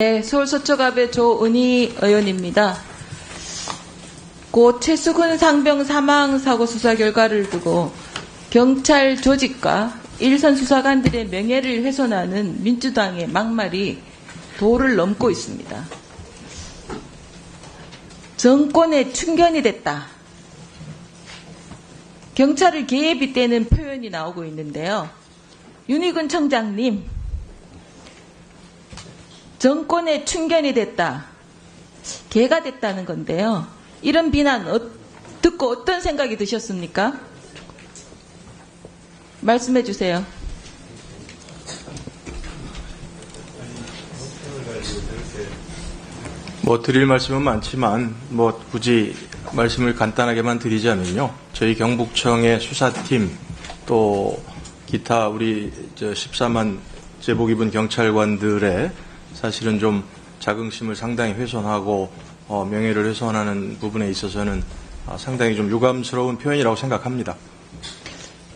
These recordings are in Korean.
네, 서울 서초갑의 조은희 의원입니다. 고 최수근 상병 사망 사고 수사 결과를 두고 경찰 조직과 일선 수사관들의 명예를 훼손하는 민주당의 막말이 도를 넘고 있습니다. 정권의 충견이 됐다. 경찰을 개에 빗대는 표현이 나오고 있는데요. 윤희근 청장님, 정권의 충견이 됐다. 개가 됐다는 건데요. 이런 비난 듣고 어떤 생각이 드셨습니까? 말씀해 주세요. 드릴 말씀은 많지만 굳이 말씀을 간단하게만 드리자면요. 저희 경북청의 수사팀 또 기타 우리 14만 제복 입은 경찰관들의 사실은 좀 자긍심을 상당히 훼손하고 명예를 훼손하는 부분에 있어서는 상당히 좀 유감스러운 표현이라고 생각합니다.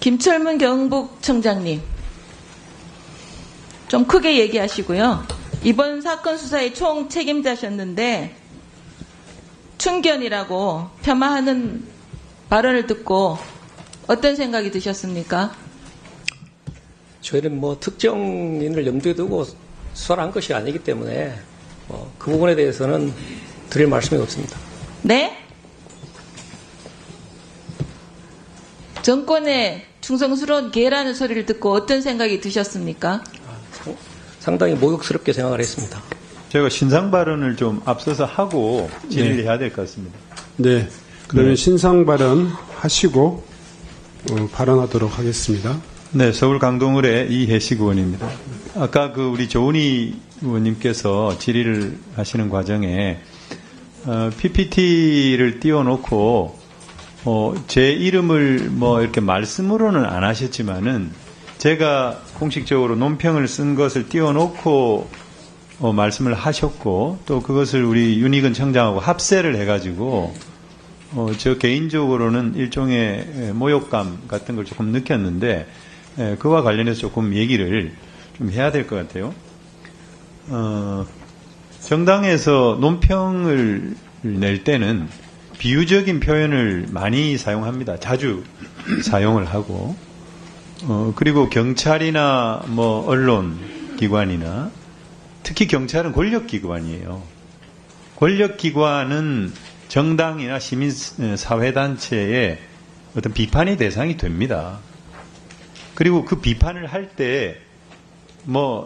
김철문 경북청장님, 좀 크게 얘기하시고요. 이번 사건 수사의 총 책임자셨는데 충견이라고 폄하하는 발언을 듣고 어떤 생각이 드셨습니까? 저희는 특정인을 염두에 두고 수사를 한 것이 아니기 때문에 그 부분에 대해서는 드릴 말씀이 없습니다. 네? 정권에 충성스러운 개라는 소리를 듣고 어떤 생각이 드셨습니까? 상당히 모욕스럽게 생각을 했습니다. 제가 신상 발언을 좀 앞서서 하고 질의를 해야 될 것 같습니다. 네. 그러면 신상 발언 하시고 발언하도록 하겠습니다. 네, 서울 강동을의 이혜식 의원입니다. 아까 우리 조은희 의원님께서 질의를 하시는 과정에 PPT를 띄워놓고 제 이름을 이렇게 말씀으로는 안 하셨지만은 제가 공식적으로 논평을 쓴 것을 띄워놓고 말씀을 하셨고 또 그것을 우리 윤희근 청장하고 합세를 해가지고 저 개인적으로는 일종의 모욕감 같은 걸 조금 느꼈는데 그와 관련해서 조금 얘기를 좀 해야 될 것 같아요. 정당에서 논평을 낼 때는 비유적인 표현을 많이 사용합니다. 자주 사용을 하고 그리고 경찰이나 언론기관이나 특히 경찰은 권력기관이에요. 권력기관은 정당이나 시민사회단체의 어떤 비판의 대상이 됩니다. 그리고 그 비판을 할 때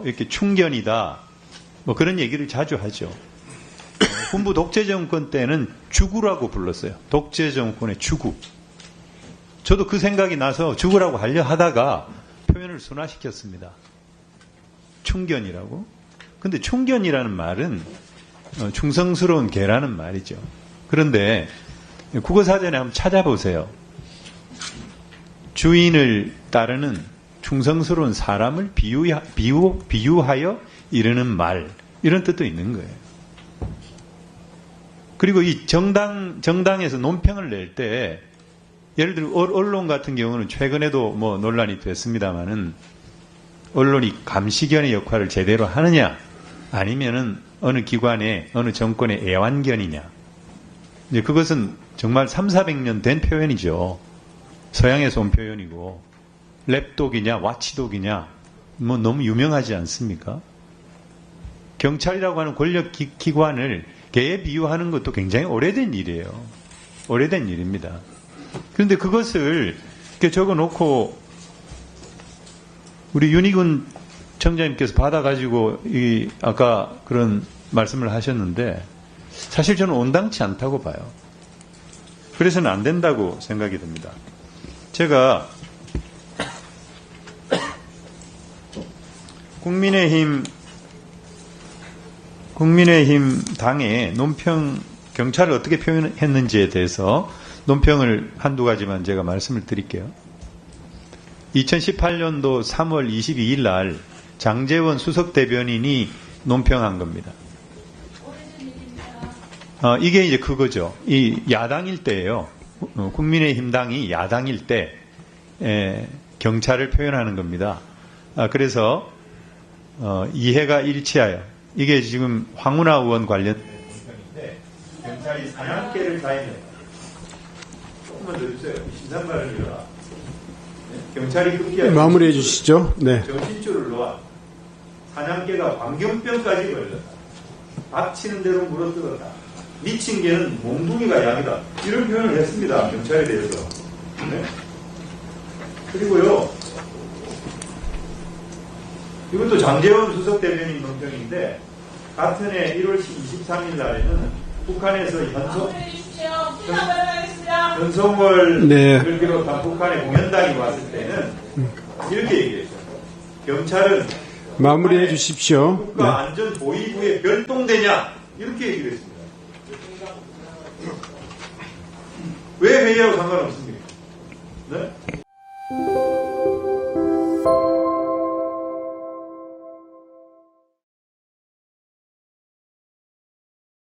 이렇게 충견이다 그런 얘기를 자주 하죠. 군부 독재정권 때는 주구라고 불렀어요. 독재정권의 주구. 저도 그 생각이 나서 주구라고 하려 하다가 표현을 순화시켰습니다. 충견이라고. 근데 충견이라는 말은 충성스러운 개라는 말이죠. 그런데 국어사전에 한번 찾아보세요. 주인을 따르는 충성스러운 사람을 비유하여 이르는 말, 이런 뜻도 있는 거예요. 그리고 이 정당에서 논평을 낼 때, 예를 들어 언론 같은 경우는 최근에도 논란이 됐습니다만은 언론이 감시견의 역할을 제대로 하느냐, 아니면은 어느 기관의, 어느 정권의 애완견이냐. 이제 그것은 정말 300~400년 된 표현이죠. 서양에서 온 표현이고, 랩독이냐, 와치독이냐, 너무 유명하지 않습니까? 경찰이라고 하는 권력기관을 개에 비유하는 것도 굉장히 오래된 일이에요. 오래된 일입니다. 그런데 그것을 이렇게 적어놓고 우리 윤희근 청장님께서 받아가지고 아까 그런 말씀을 하셨는데 사실 저는 온당치 않다고 봐요. 그래서는 안 된다고 생각이 듭니다. 제가 국민의힘 당의 논평, 경찰을 어떻게 표현했는지에 대해서 논평을 한두 가지만 제가 말씀을 드릴게요. 2018년도 3월 22일 날 장제원 수석대변인이 논평한 겁니다. 이게 이제 그거죠. 이 야당일 때예요. 국민의힘 당이 야당일 때 경찰을 표현하는 겁니다. 그래서 이해가 일치하여 이게 지금 황운하 의원 관련 논평인데 경찰이 사냥개를 가입했다. 조금만 더 주세요. 신상발을 이뤄라. 경찰이 급기야 마무리해 주시죠. 네. 정신줄을 놓아 사냥개가 광견병까지 걸렸다. 닥치는 대로 물어뜯었다. 미친 개는 몽둥이가 약이다. 이런 표현을 했습니다. 경찰에 대해서. 네? 그리고요. 이것도 장제원 수석 대변인 논평인데 같은 해 1월 23일 날에는 북한에서 현성월을 네. 비롯한 북한의 공연당이 왔을 때는 이렇게 얘기했죠. 경찰은 마무리해 주십시오. 네. 국가안전보위부의 별동대냐 이렇게 얘기를 했습니다. 왜 회의하고 상관없습니까? 네?